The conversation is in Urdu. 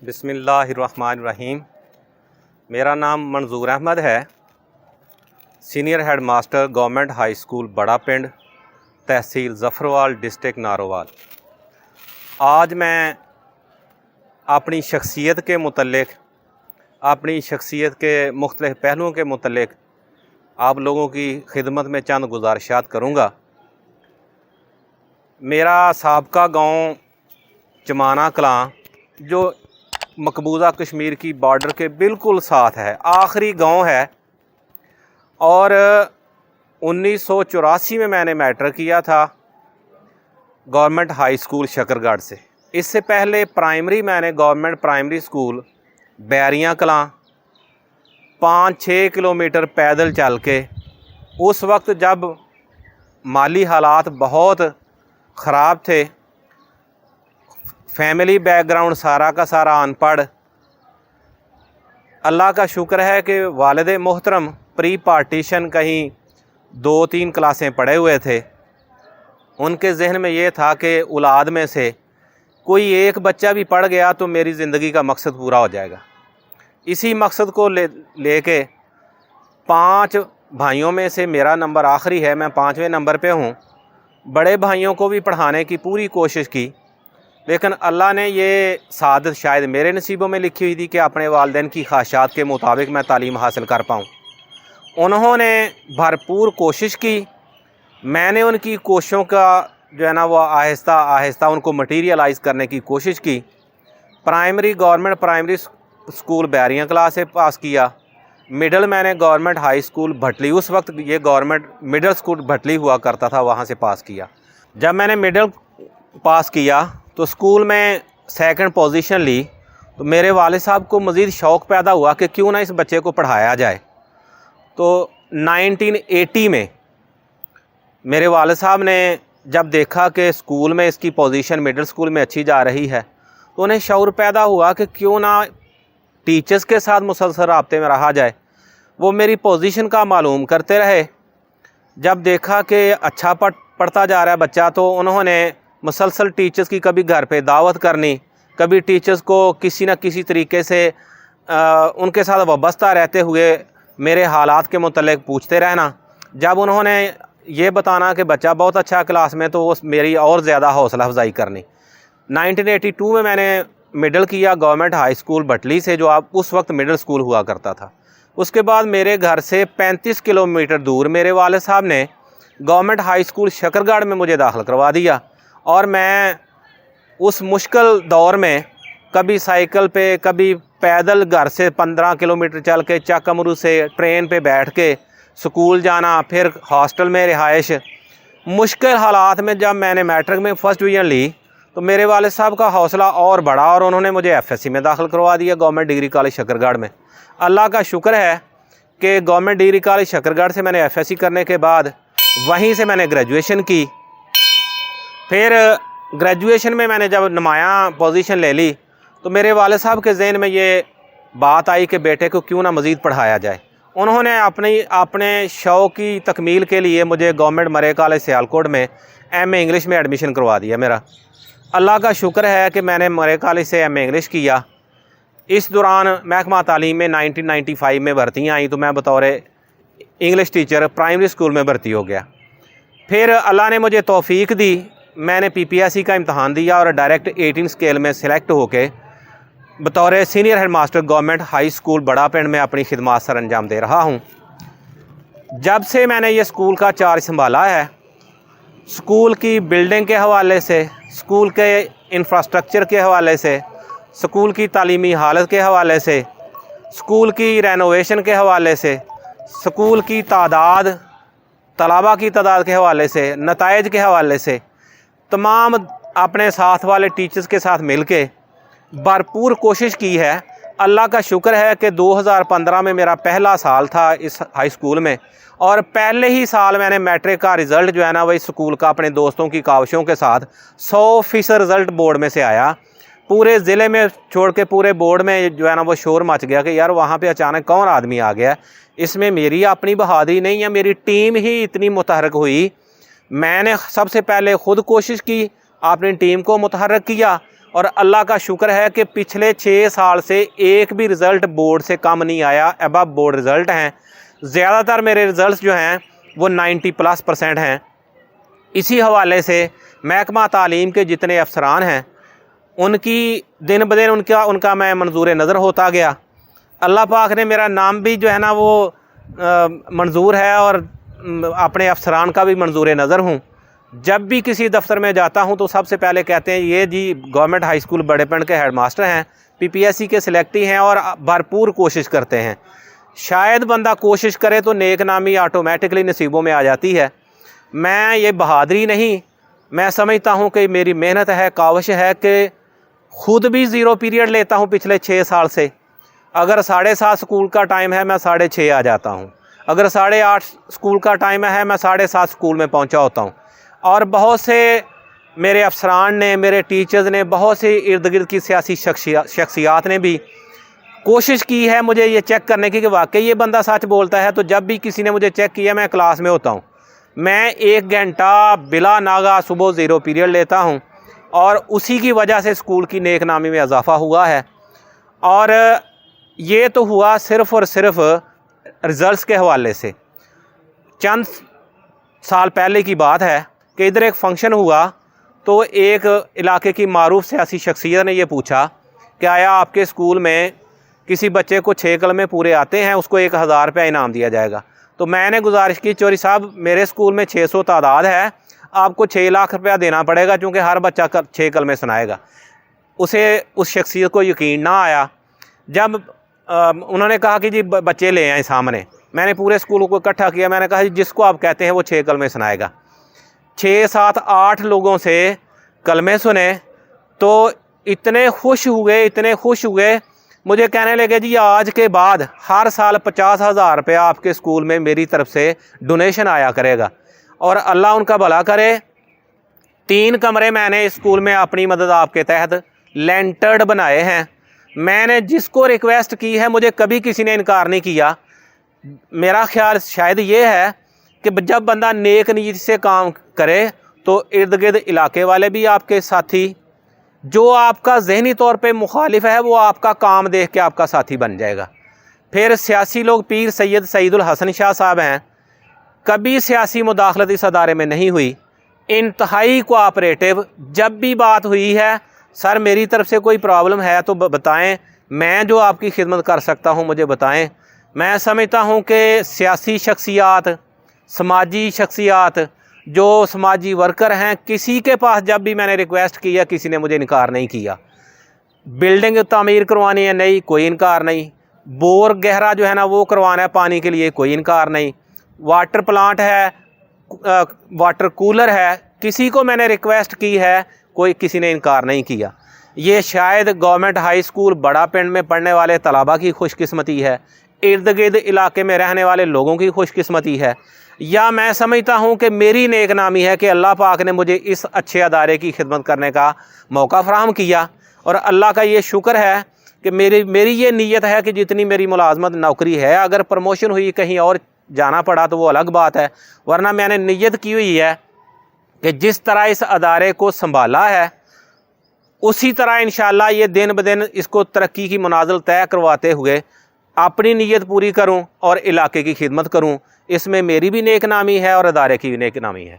بسم اللہ الرحمن الرحیم۔ میرا نام منظور احمد ہے، senior head master government high school Bara Pind, تحصیل ظفروال، ڈسٹرکٹ نارووال۔ آج میں اپنی شخصیت کے متعلق، اپنی شخصیت کے مختلف پہلوؤں کے متعلق آپ لوگوں کی خدمت میں چند گزارشات کروں گا۔ میرا سابقہ گاؤں چمانہ کلاں جو مقبوضہ کشمیر کی بارڈر کے بالکل ساتھ ہے، آخری گاؤں ہے، اور 1984 میں نے میٹرک کیا تھا گورنمنٹ ہائی اسکول شکرگڑھ سے۔ اس سے پہلے پرائمری میں نے گورنمنٹ پرائمری اسکول بیریاں کلاں 5-6 کلومیٹر پیدل چل کے، اس وقت جب مالی حالات بہت خراب تھے، فیملی بیک گراؤنڈ سارا کا سارا ان پڑھ، اللہ کا شکر ہے کہ والد محترم پری پارٹیشن کہیں 2-3 کلاسیں پڑھے ہوئے تھے۔ ان کے ذہن میں یہ تھا کہ اولاد میں سے کوئی ایک بچہ بھی پڑھ گیا تو میری زندگی کا مقصد پورا ہو جائے گا۔ اسی مقصد کو لے کے 5 بھائیوں میں سے میرا نمبر آخری ہے، میں 5ویں نمبر پہ ہوں۔ بڑے بھائیوں کو بھی پڑھانے کی پوری کوشش کی، لیکن اللہ نے یہ سعادت شاید میرے نصیبوں میں لکھی ہوئی تھی کہ اپنے والدین کی خواہشات کے مطابق میں تعلیم حاصل کر پاؤں۔ انہوں نے بھرپور کوشش کی، میں نے ان کی کوششوں کا جو ہے نا وہ آہستہ آہستہ ان کو مٹیریلائز کرنے کی کوشش کی۔ Primary government primary school Beriyan class سے پاس کیا۔ مڈل میں نے گورنمنٹ ہائی اسکول بھٹلی، اس وقت یہ گورنمنٹ مڈل اسکول بھٹلی ہوا کرتا تھا، وہاں سے پاس کیا۔ جب میں نے مڈل پاس کیا تو اسکول میں 2nd پوزیشن لی، تو میرے والد صاحب کو مزید شوق پیدا ہوا کہ کیوں نہ اس بچے کو پڑھایا جائے۔ تو 1980 میں میرے والد صاحب نے جب دیکھا کہ اسکول میں اس کی پوزیشن مڈل اسکول میں اچھی جا رہی ہے، تو انہیں شعور پیدا ہوا کہ کیوں نہ ٹیچرز کے ساتھ مسلسل رابطے میں رہا جائے۔ وہ میری پوزیشن کا معلوم کرتے رہے۔ جب دیکھا کہ اچھا پڑھتا جا رہا ہے بچہ، تو انہوں نے مسلسل ٹیچرز کی کبھی گھر پہ دعوت کرنی، کبھی ٹیچرز کو کسی نہ کسی طریقے سے ان کے ساتھ وابستہ رہتے ہوئے میرے حالات کے متعلق پوچھتے رہنا۔ جب انہوں نے یہ بتانا کہ بچہ بہت اچھا کلاس میں، تو وہ میری اور زیادہ حوصلہ افزائی کرنی۔ 1982 میں نے مڈل کیا گورنمنٹ ہائی اسکول بھٹلی سے، جو اس وقت مڈل اسکول ہوا کرتا تھا۔ اس کے بعد میرے گھر سے 35 کلومیٹر دور میرے والد صاحب نے گورنمنٹ ہائی اسکول شکرگڑھ میں مجھے داخل کروا دیا، اور میں اس مشکل دور میں کبھی سائیکل پہ، کبھی پیدل گھر سے 15 کلومیٹر چل کے چک امرو سے ٹرین پہ بیٹھ کے سکول جانا، پھر ہاسٹل میں رہائش۔ مشکل حالات میں جب میں نے میٹرک میں 1st ڈویژن لی، تو میرے والد صاحب کا حوصلہ اور بڑھا، اور انہوں نے مجھے FSC میں داخل کروا دیا گورنمنٹ ڈگری کالج شکرگڑھ میں۔ اللہ کا شکر ہے کہ گورنمنٹ ڈگری کالج شکرگڑھ سے میں نے FSC کرنے کے بعد وہیں سے میں نے گریجویشن کی۔ پھر گریجویشن میں نے جب نمایاں پوزیشن لے لی، تو میرے والد صاحب کے ذہن میں یہ بات آئی کہ بیٹے کو کیوں نہ مزید پڑھایا جائے۔ انہوں نے اپنے شوق کی تکمیل کے لیے مجھے گورنمنٹ مرے کالج سیالکوٹ میں MA انگلش میں ایڈمیشن کروا دیا میرا۔ اللہ کا شکر ہے کہ میں نے مرے کالج سے MA انگلش کیا۔ اس دوران محکمہ تعلیم میں 1995 میں بھرتیاں آئیں، تو میں بطور انگلش ٹیچر پرائمری اسکول میں بھرتی ہو گیا۔ پھر اللہ نے مجھے توفیق دی، میں نے PPSC کا امتحان دیا اور ڈائریکٹ 18 اسکیل میں سلیکٹ ہو کے بطور senior head master government high school Bara Pind میں اپنی خدمات سر انجام دے رہا ہوں۔ جب سے میں نے یہ اسکول کا چارج سنبھالا ہے، اسکول کی بلڈنگ کے حوالے سے، اسکول کے انفراسٹرکچر کے حوالے سے، اسکول کی تعلیمی حالت کے حوالے سے، اسکول کی رینوویشن کے حوالے سے، اسکول کی تعداد، طلباء کی تعداد کے حوالے سے، نتائج کے حوالے سے، تمام اپنے ساتھ والے ٹیچرز کے ساتھ مل کے بھرپور کوشش کی ہے۔ اللہ کا شکر ہے کہ 2015 میں میرا پہلا سال تھا اس ہائی اسکول میں، اور پہلے ہی سال میں نے میٹرک کا رزلٹ جو ہے نا وہ اس اسکول کا اپنے دوستوں کی کاوشوں کے ساتھ 100% رزلٹ بورڈ میں سے آیا۔ پورے ضلع میں چھوڑ کے پورے بورڈ میں جو ہے نا وہ شور مچ گیا کہ یار وہاں پہ اچانک کون آدمی آ گیا۔ اس میں میری اپنی بہادری نہیں ہے، میری ٹیم ہی اتنی متحرک ہوئی۔ میں نے سب سے پہلے خود کوشش کی، اپنی ٹیم کو متحرک کیا، اور اللہ کا شکر ہے کہ پچھلے 6 سال سے ایک بھی رزلٹ بورڈ سے کم نہیں آیا، ابو بورڈ رزلٹ ہیں۔ زیادہ تر میرے رزلٹس جو ہیں وہ 90+ % ہیں۔ اسی حوالے سے محکمہ تعلیم کے جتنے افسران ہیں ان کی دن بدن ان کا میں منظور نظر ہوتا گیا۔ اللہ پاک نے میرا نام بھی جو ہے نا وہ منظور ہے، اور اپنے افسران کا بھی منظور نظر ہوں۔ جب بھی کسی دفتر میں جاتا ہوں تو سب سے پہلے کہتے ہیں یہ جی گورنمنٹ ہائی اسکول بڑے پنڈ کے ہیڈ ماسٹر ہیں، PPSC کے سلیکٹی ہیں اور بھرپور کوشش کرتے ہیں۔ شاید بندہ کوشش کرے تو نیک نامی آٹومیٹکلی نصیبوں میں آ جاتی ہے۔ میں یہ بہادری نہیں، میں سمجھتا ہوں کہ میری محنت ہے، کاوش ہے کہ خود بھی 0 پیریڈ لیتا ہوں پچھلے 6 سال سے۔ اگر 7:30 اسکول کا ٹائم ہے میں 6:30 آ جاتا ہوں، اگر 8:30 اسکول کا ٹائم ہے میں 7:30 اسکول میں پہنچا ہوتا ہوں۔ اور بہت سے میرے افسران نے، میرے ٹیچرز نے، بہت سی ارد گرد کی سیاسی شخصیات نے بھی کوشش کی ہے مجھے یہ چیک کرنے کی کہ واقعی یہ بندہ سچ بولتا ہے۔ تو جب بھی کسی نے مجھے چیک کیا میں کلاس میں ہوتا ہوں، میں 1 گھنٹہ بلا ناغہ صبح 0 پیریڈ لیتا ہوں، اور اسی کی وجہ سے اسکول کی نیک نامی میں اضافہ ہوا ہے۔ اور یہ تو ہوا صرف اور صرف رزلٹس کے حوالے سے۔ چند سال پہلے کی بات ہے کہ ادھر ایک فنکشن ہوا تو ایک علاقے کی معروف سیاسی شخصیت نے یہ پوچھا کہ آیا آپ کے اسکول میں کسی بچے کو 6 کلمے پورے آتے ہیں، اس کو 1000 روپیہ انعام دیا جائے گا؟ تو میں نے گزارش کی چوری صاحب میرے اسکول میں 600 تعداد ہے، آپ کو 6 لاکھ روپیہ دینا پڑے گا چونکہ ہر بچہ 6 کلمے سنائے گا۔ اسے اس شخصیت کو یقین نہ آیا۔ جب انہوں نے کہا کہ جی بچے لے آئیں سامنے، میں نے پورے اسکول کو اکٹھا کیا، میں نے کہا جی جس کو آپ کہتے ہیں وہ 6 کلمے سنائے گا۔ 6 7 8 لوگوں سے کلمے سنے تو اتنے خوش ہوئے مجھے کہنے لگے جی آج کے بعد ہر سال 50,000 روپیہ آپ کے اسکول میں میری طرف سے ڈونیشن آیا کرے گا، اور اللہ ان کا بھلا کرے۔ 3 کمرے میں نے اسکول میں اپنی مدد آپ کے تحت لینٹرڈ بنائے ہیں۔ میں نے جس کو ریکویسٹ کی ہے مجھے کبھی کسی نے انکار نہیں کیا۔ میرا خیال شاید یہ ہے کہ جب بندہ نیک نیت سے کام کرے تو ارد گرد علاقے والے بھی آپ کے ساتھی، جو آپ کا ذہنی طور پہ مخالف ہے وہ آپ کا کام دیکھ کے آپ کا ساتھی بن جائے گا۔ پھر سیاسی لوگ، پیر سید الحسن شاہ صاحب ہیں، کبھی سیاسی مداخلت اس ادارے میں نہیں ہوئی، انتہائی کوآپریٹو۔ جب بھی بات ہوئی ہے سر میری طرف سے کوئی پرابلم ہے تو بتائیں، میں جو آپ کی خدمت کر سکتا ہوں مجھے بتائیں۔ میں سمجھتا ہوں کہ سیاسی شخصیات، سماجی شخصیات، جو سماجی ورکر ہیں، کسی کے پاس جب بھی میں نے ریکویسٹ کیا کسی نے مجھے انکار نہیں کیا۔ بلڈنگ تعمیر کروانی ہے نہیں، کوئی انکار نہیں۔ بور گہرا جو ہے نا وہ کروانا ہے پانی کے لیے، کوئی انکار نہیں۔ واٹر پلانٹ ہے، واٹر کولر ہے، کسی کو میں نے ریکویسٹ کی ہے کسی نے انکار نہیں کیا۔ یہ شاید government high school Bara Pind میں پڑھنے والے طلباء کی خوش قسمتی ہے، ارد گرد علاقے میں رہنے والے لوگوں کی خوش قسمتی ہے، یا میں سمجھتا ہوں کہ میری نیک نامی ہے کہ اللہ پاک نے مجھے اس اچھے ادارے کی خدمت کرنے کا موقع فراہم کیا۔ اور اللہ کا یہ شکر ہے کہ میری یہ نیت ہے کہ جتنی میری ملازمت نوکری ہے، اگر پروموشن ہوئی کہیں اور جانا پڑا تو وہ الگ بات ہے، ورنہ میں نے نیت کی ہوئی ہے کہ جس طرح اس ادارے کو سنبھالا ہے اسی طرح انشاءاللہ یہ دن بدن اس کو ترقی کی منازل طے کرواتے ہوئے اپنی نیت پوری کروں اور علاقے کی خدمت کروں۔ اس میں میری بھی نیک نامی ہے اور ادارے کی بھی نیک نامی ہے۔